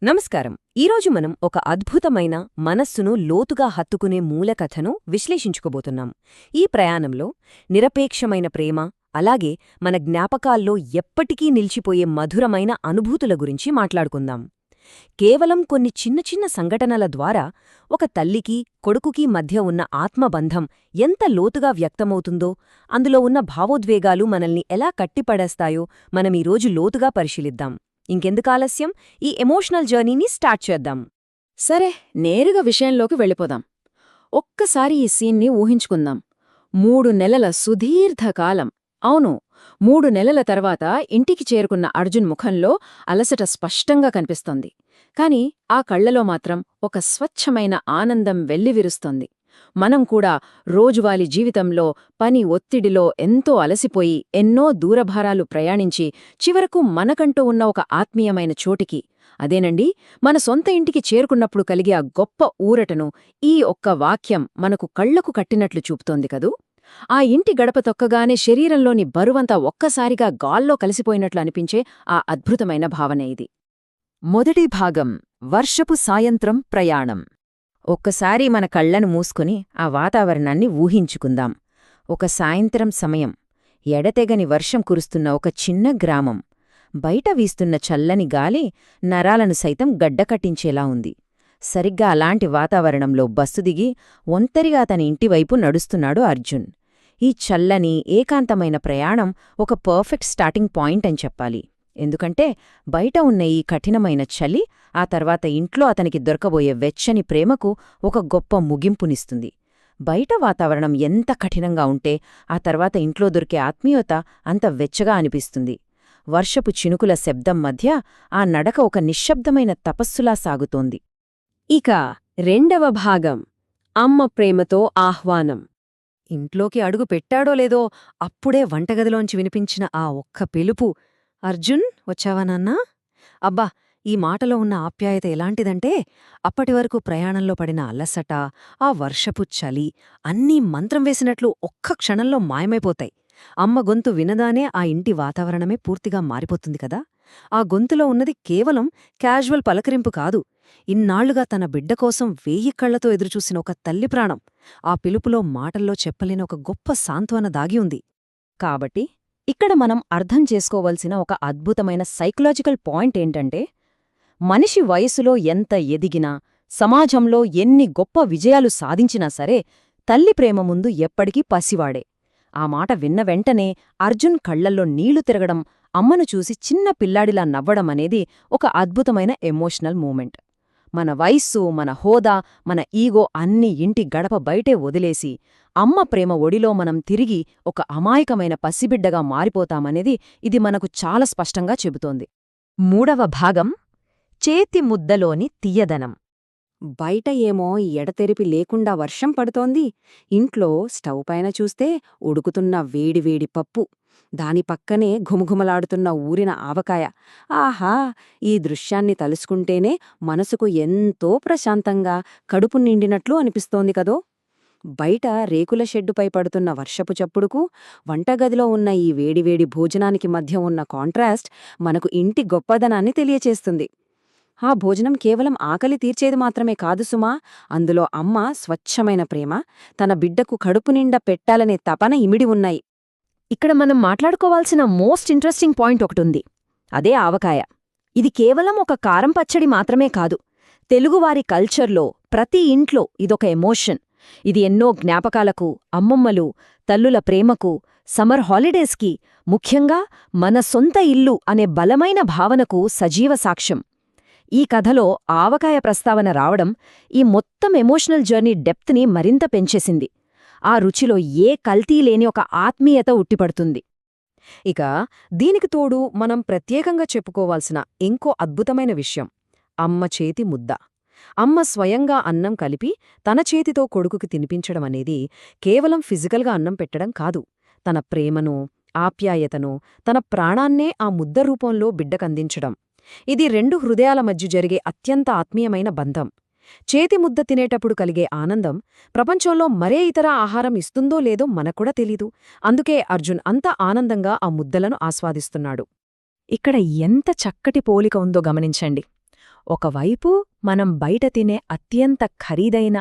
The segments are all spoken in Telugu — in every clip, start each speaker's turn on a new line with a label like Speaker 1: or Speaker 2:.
Speaker 1: నమస్కారం. ఈరోజు మనం ఒక అద్భుతమైన మనస్సును లోతుగా హత్తుకునే మూలకథను విశ్లేషించుకోబోతున్నాం. ఈ ప్రయాణంలో నిరపేక్షమైన ప్రేమ, అలాగే మన జ్ఞాపకాల్లో ఎప్పటికీ నిలిచిపోయే మధురమైన అనుభూతుల గురించి మాట్లాడుకుందాం. కేవలం కొన్ని చిన్న చిన్న సంఘటనల ద్వారా ఒక తల్లికి, కొడుకుకి మధ్య ఉన్న ఆత్మబంధం ఎంత లోతుగా వ్యక్తమవుతుందో, అందులో ఉన్న భావోద్వేగాలు మనల్ని ఎలా కట్టిపడేస్తాయో మనమీరోజు లోతుగా పరిశీలిద్దాం. ఇంకెందుకాలస్యం, ఈ ఎమోషనల్ జర్నీని స్టార్ట్ చేద్దాం.
Speaker 2: సరే, నేరుగా విషయంలోకి వెళ్ళిపోదాం. ఒక్కసారి ఈ సీన్ని ఊహించుకుందాం. 3 నెలల సుదీర్ఘకాలం, అవును, 3 నెలల తర్వాత ఇంటికి చేరుకున్న అర్జున్ ముఖంలో అలసట స్పష్టంగా కనిపిస్తోంది. కాని ఆ కళ్లలో మాత్రం ఒక స్వచ్ఛమైన ఆనందం వెల్లివిరుస్తోంది. మనం కూడా రోజువారీ జీవితంలో పని ఒత్తిడిలో ఎంతో అలసిపోయి ఎన్నో దూరభారాలు ప్రయాణించి చివరకు మనకంటూ ఉన్న ఒక ఆత్మీయమైన చోటికి, అదేనండి మన సొంత ఇంటికి చేరుకున్నప్పుడు కలిగే ఆ గొప్ప ఊరటను ఈ ఒక్క వాక్యం మనకు కళ్లకు కట్టినట్లు చూపుతోంది కదూ. ఆ ఇంటి గడప తొక్కగానే శరీరంలోని బరువంతా ఒక్కసారిగా గాల్లో కలిసిపోయినట్లు అనిపించే ఆ అద్భుతమైన భావనే ఇది.
Speaker 1: మొదటి భాగం, వర్షపు సాయంత్రం ప్రయాణం.
Speaker 2: ఒక్కసారి మన కళ్లను మూసుకుని ఆ వాతావరణాన్ని ఊహించుకుందాం. ఒక సాయంత్రం సమయం, ఎడతెగని వర్షం కురుస్తున్న ఒక చిన్న గ్రామం. బయట వీస్తున్న చల్లని గాలి నరాలను సైతం గడ్డకట్టించేలా ఉంది. సరిగ్గా అలాంటి వాతావరణంలో బస్సు దిగి ఒంటరిగా తన ఇంటివైపు నడుస్తున్నాడు అర్జున్. ఈ చల్లని, ఏకాంతమైన ప్రయాణం ఒక పర్ఫెక్ట్ స్టార్టింగ్ పాయింట్ అని చెప్పాలి. ఎందుకంటే బయట ఉన్న ఈ కఠినమైన చలి ఆ తర్వాత ఇంట్లో అతనికి దొరకబోయే వెచ్చని ప్రేమకు ఒక గొప్ప ముగింపునిస్తుంది. బయట వాతావరణం ఎంత కఠినంగా ఉంటే ఆ తర్వాత ఇంట్లో దొరికే ఆత్మీయత అంత వెచ్చగా అనిపిస్తుంది. వర్షపు చినుకుల శబ్దం మధ్య ఆ నడక ఒక నిశ్శబ్దమైన తపస్సులా సాగుతోంది.
Speaker 1: ఇక రెండవ భాగం, అమ్మ ప్రేమతో ఆహ్వానం. ఇంట్లోకి అడుగు పెట్టాడో లేదో అప్పుడే వంటగదిలోంచి వినిపించిన ఆ ఒక్క పిలుపు, అర్జున్, వచ్చావా నాన్నా? అబ్బా, ఈ మాటలో ఉన్న ఆప్యాయత ఎలాంటిదంటే అప్పటివరకు ప్రయాణంలో పడిన అలసట, ఆ వర్షపు చలి అన్నీ మంత్రం వేసినట్లు ఒక్క క్షణంలో మాయమైపోతాయి. అమ్మ గొంతు వినదానే ఆ ఇంటి వాతావరణమే పూర్తిగా మారిపోతుంది కదా. ఆ గొంతులో ఉన్నది కేవలం క్యాజువల్ పలకరింపు కాదు, ఇన్నాళ్లుగా తన బిడ్డ కోసం 1000 కళ్లతో ఎదురుచూసిన ఒక తల్లి ప్రాణం. ఆ పిలుపులో మాటల్లో చెప్పలేని ఒక గొప్ప సాంత్వన దాగి ఉంది. కాబట్టి ఇక్కడ మనం అర్థం చేసుకోవలసిన ఒక అద్భుతమైన సైకలాజికల్ పాయింట్ ఏంటంటే, మనిషి వయసులో ఎంత ఎదిగినా, సమాజంలో ఎన్ని గొప్ప విజయాలు సాధించినా సరే తల్లి ప్రేమ ముందు ఎప్పటికీ పసివాడే. ఆ మాట విన్న వెంటనే అర్జున్ కళ్లల్లో నీళ్లు తిరగడం, అమ్మను చూసి చిన్న పిల్లాడిలా నవ్వడమనేది ఒక అద్భుతమైన ఎమోషనల్ మూమెంట్. మన వయస్సు, మన హోదా, మన ఈగో అన్నీ ఇంటి గడప బయటే వదిలేసి అమ్మ ప్రేమ ఒడిలో మనం తిరిగి ఒక అమాయకమైన పసిబిడ్డగా మారిపోతామనేది ఇది మనకు చాలా స్పష్టంగా చెబుతోంది. మూడవ భాగం, చేతి ముద్దలోని తియ్యదనం.
Speaker 2: బయట ఏమో ఎడతెరిపి లేకుండా వర్షం పడుతోంది. ఇంట్లో స్టవ్ పైన చూస్తే ఉడుకుతున్న వేడివేడి పప్పు, దాని పక్కనే ఘుమఘుమలాడుతున్న ఊరిన ఆవకాయ. ఆహా, ఈ దృశ్యాన్ని తలుసుకుంటేనే మనసుకు ఎంతో ప్రశాంతంగా, కడుపు నిండినట్లు అనిపిస్తోంది కదో. బయట రేకుల షెడ్డుపై పడుతున్న వర్షపు చప్పుడుకు, వంటగదిలో ఉన్న ఈ వేడివేడి భోజనానికి మధ్య ఉన్న కాంట్రాస్ట్ మనకు ఇంటి గొప్పదనాన్ని తెలియచేస్తుంది. ఆ భోజనం కేవలం ఆకలి తీర్చేది మాత్రమే కాదు సుమా, అందులో అమ్మ స్వచ్ఛమైన ప్రేమ, తన బిడ్డకు కడుపు నిండా పెట్టాలనే తపన ఇమిడి ఉన్నాయి.
Speaker 1: ఇక్కడ మనం మాట్లాడుకోవాల్సిన మోస్ట్ ఇంట్రెస్టింగ్ పాయింట్ ఒకటుంది, అదే ఆవకాయ. ఇది కేవలం ఒక కారం పచ్చడి మాత్రమే కాదు, తెలుగువారి కల్చర్లో ప్రతి ఇంట్లో ఇదొక ఎమోషన్. ఇది ఎన్నో జ్ఞాపకాలకు, అమ్మమ్మలు, తల్లుల ప్రేమకు, సమ్మర్ హాలిడేస్కి, ముఖ్యంగా మన సొంత ఇల్లు అనే బలమైన భావనకు సజీవ సాక్ష్యం. ఈ కథలో ఆవకాయ ప్రస్తావన రావడం ఈ మొత్తం ఎమోషనల్ జర్నీ డెప్త్ని మరింత పెంచేసింది. ఆ రుచిలో ఏ కల్తీ లేని ఒక ఆత్మీయత ఉట్టిపడుతుంది. ఇక దీనికి తోడు మనం ప్రత్యేకంగా చెప్పుకోవాల్సిన ఇంకో అద్భుతమైన విషయం, అమ్మ చేతి ముద్ద. అమ్మ స్వయంగా అన్నం కలిపి తన చేతితో కొడుకుకి తినిపించడమనేది కేవలం ఫిజికల్గా అన్నం పెట్టడం కాదు, తన ప్రేమను, ఆప్యాయతను, తన ప్రాణాన్నే ఆ ముద్ద రూపంలో బిడ్డకందించడం. ఇది 2 హృదయాల మధ్య జరిగే అత్యంత ఆత్మీయమైన బంధం. చేతి ముద్ద తినేటప్పుడు కలిగే ఆనందం ప్రపంచంలో మరే ఇతర ఆహారం ఇస్తుందో లేదో మనక్కూడా తెలీదు. అందుకే అర్జున్ అంత ఆనందంగా ఆ ముద్దలను ఆస్వాదిస్తున్నాడు. ఇక్కడ ఎంత చక్కటి పోలిక ఉందో గమనించండి.
Speaker 2: ఒకవైపు మనం బయట తినే అత్యంత ఖరీదైన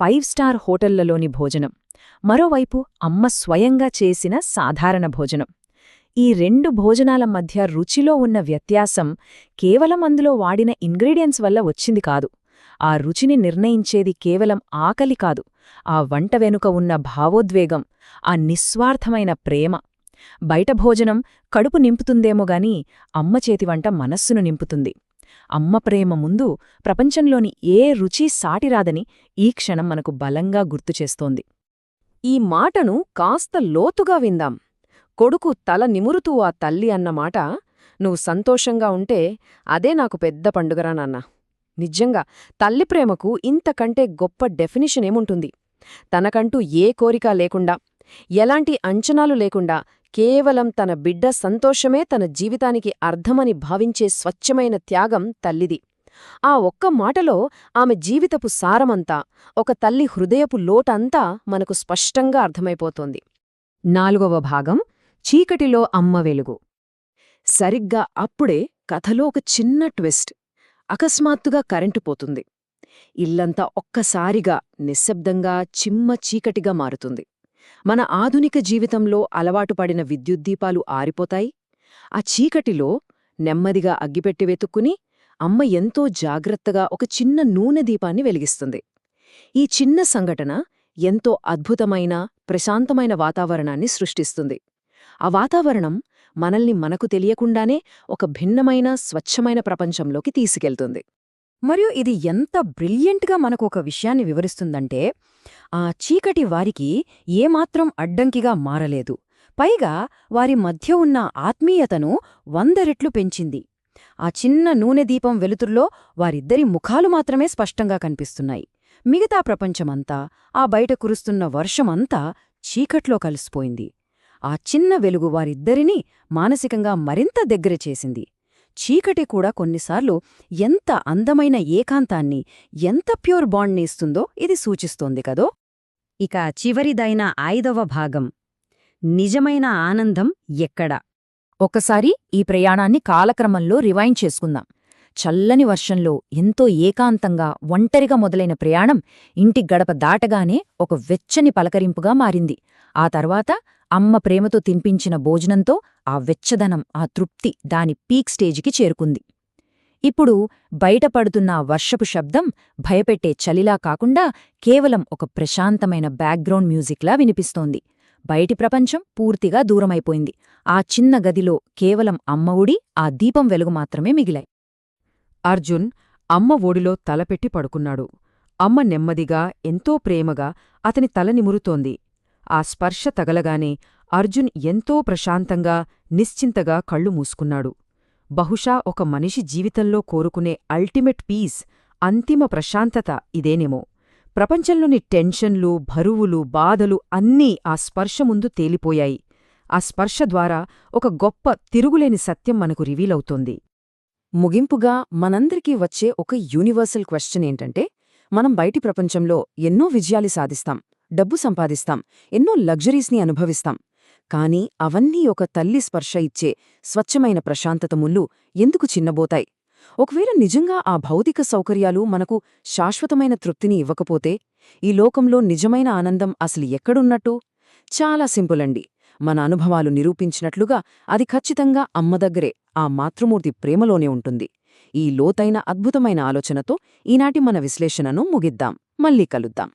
Speaker 2: 5 స్టార్ హోటళ్లలోని భోజనం, మరోవైపు అమ్మ స్వయంగా చేసిన సాధారణ భోజనం. ఈ రెండు భోజనాల మధ్య రుచిలో ఉన్న వ్యత్యాసం కేవలం అందులో వాడిన ఇంగ్రీడియెంట్స్ వల్ల వచ్చింది కాదు. ఆ రుచిని నిర్ణయించేది కేవలం ఆకలి కాదు, ఆ వంట వెనుక ఉన్న భావోద్వేగం, ఆ నిస్వార్థమైన ప్రేమ. బయట భోజనం కడుపు నింపుతుందేమోగాని అమ్మ చేతివంట మనస్సును నింపుతుంది. అమ్మ ప్రేమ ముందు ప్రపంచంలోని ఏ రుచి సాటిరాదని ఈ క్షణం మనకు బలంగా గుర్తుచేస్తోంది.
Speaker 1: ఈ మాటను కాస్త లోతుగా విందాం. కొడుకు తల నిమురుతూ ఆ తల్లి అన్నమాట, "నువ్వు సంతోషంగా ఉంటే అదే నాకు పెద్ద పండుగరా నాన్నా." నిజంగా తల్లి ప్రేమకు ఇంతకంటే గొప్ప డెఫినిషన్ ఏముంటుంది? తనకంటూ ఏ కోరిక లేకుండా, ఎలాంటి అంచనాలు లేకుండా, కేవలం తన బిడ్డ సంతోషమే తన జీవితానికి అర్థమని భావించే స్వచ్ఛమైన త్యాగం తల్లిది. ఆ ఒక్క మాటలో ఆమె జీవితపు సారమంతా, ఒక తల్లి హృదయపు లోటంతా మనకు స్పష్టంగా అర్థమైపోతోంది. 4వ భాగం, చీకటిలో అమ్మ వెలుగు. సరిగ్గా అప్పుడే కథలో ఒక చిన్న ట్విస్ట్. అకస్మాత్తుగా కరెంటు పోతుంది. ఇల్లంతా ఒక్కసారిగా నిశ్శబ్దంగా చిమ్మ చీకటిగా మారుతుంది. మన ఆధునిక జీవితంలో అలవాటుపడిన విద్యుద్దీపాలు ఆరిపోతాయి. ఆ చీకటిలో నెమ్మదిగా అగ్గిపెట్టి వెతుక్కుని అమ్మ ఎంతో జాగ్రత్తగా ఒక చిన్న నూనె దీపాన్ని వెలిగిస్తుంది. ఈ చిన్న సంఘటన ఎంతో అద్భుతమైన, ప్రశాంతమైన వాతావరణాన్ని సృష్టిస్తుంది. ఆ వాతావరణం మనల్ని మనకు తెలియకుండానే ఒక భిన్నమైన, స్వచ్ఛమైన ప్రపంచంలోకి తీసుకెళ్తుంది. మరియు ఇది ఎంత బ్రిలియంట్గా మనకు ఒక విషయాన్ని వివరిస్తుందంటే, ఆ చీకటి వారికి ఏమాత్రం అడ్డంకిగా మారలేదు. పైగా వారి మధ్య ఉన్న ఆత్మీయతను 100 రెట్లు పెంచింది. ఆ చిన్న నూనె దీపం వెలుతుర్లో వారిద్దరి ముఖాలు మాత్రమే స్పష్టంగా కనిపిస్తున్నాయి. మిగతా ప్రపంచమంతా, ఆ బయట కురుస్తున్న వర్షమంతా చీకట్లో కలిసిపోయింది. ఆ చిన్న వెలుగు వారిద్దరినీ మానసికంగా మరింత దగ్గర చేసింది. చీకటి కూడా కొన్నిసార్లు ఎంత అందమైన ఏకాంతాన్ని, ఎంత ప్యూర్ బాండ్ని ఇస్తుందో ఇది సూచిస్తోంది కదో. ఇక చివరిదైన 5వ భాగం, నిజమైన ఆనందం ఎక్కడ.
Speaker 2: ఒకసారి ఈ ప్రయాణాన్ని కాలక్రమంలో రివైండ్ చేసుకుందాం. చల్లని వర్షంలో ఎంతో ఏకాంతంగా, ఒంటరిగా మొదలైన ప్రయాణం ఇంటి గడప దాటగానే ఒక వెచ్చని పలకరింపుగా మారింది. ఆ తర్వాత అమ్మ ప్రేమతో తినిపించిన భోజనంతో ఆ వెచ్చదనం, ఆ తృప్తి దాని పీక్ స్టేజికి చేరుకుంది. ఇప్పుడు బయటపడుతున్న వర్షపు శబ్దం భయపెట్టే చలిలా కాకుండా కేవలం ఒక ప్రశాంతమైన బ్యాక్గ్రౌండ్ మ్యూజిక్లా వినిపిస్తోంది. బయటి ప్రపంచం పూర్తిగా దూరమైపోయింది. ఆ చిన్న గదిలో కేవలం అమ్మ ఒడి, ఆ దీపం వెలుగు మాత్రమే మిగిలాయి.
Speaker 1: అర్జున్ అమ్మ ఒడిలో తలపెట్టి పడుకున్నాడు. అమ్మ నెమ్మదిగా, ఎంతో ప్రేమగా అతని తల నిమురుతోంది. ఆ స్పర్శ తగలగానే అర్జున్ ఎంతో ప్రశాంతంగా, నిశ్చింతగా కళ్ళు మూసుకున్నాడు. బహుశా ఒక మనిషి జీవితంలో కోరుకునే అల్టిమేట్ పీస్, అంతిమ ప్రశాంతత ఇదేనేమో. ప్రపంచంలోని టెన్షన్లు, బరువులు, బాధలు అన్నీ ఆ స్పర్శ ముందు తేలిపోయాయి. ఆ స్పర్శ ద్వారా ఒక గొప్ప, తిరుగులేని సత్యం మనకు రివీలవుతోంది. ముగింపుగా మనందరికీ వచ్చే ఒక యూనివర్సల్ క్వశ్చన్ ఏంటంటే, మనం బయటి ప్రపంచంలో ఎన్నో విజయాలు సాధిస్తాం, డబ్బు సంపాదిస్తాం, ఎన్నో లగ్జరీస్ని అనుభవిస్తాం. కాని అవన్నీ ఒక తల్లి స్పర్శ ఇచ్చే స్వచ్ఛమైన ప్రశాంతత ముళ్ళు ఎందుకు చిన్నబోతాయి? ఒకవేళ నిజంగా ఆ భౌతిక సౌకర్యాలు మనకు శాశ్వతమైన తృప్తిని ఇవ్వకపోతే, ఈ లోకంలో నిజమైన ఆనందం అసలు ఎక్కడున్నట్టు? చాలా సింపుల్ అండి. మన అనుభవాలు నిరూపించినట్లుగా అది ఖచ్చితంగా అమ్మ దగ్గరే, ఆ మాతృమూర్తి ప్రేమలోనే ఉంటుంది. ఈ లోతైన, అద్భుతమైన ఆలోచనతో ఈనాటి మన విశ్లేషణను ముగిద్దాం. మళ్ళీ కలుద్దాం.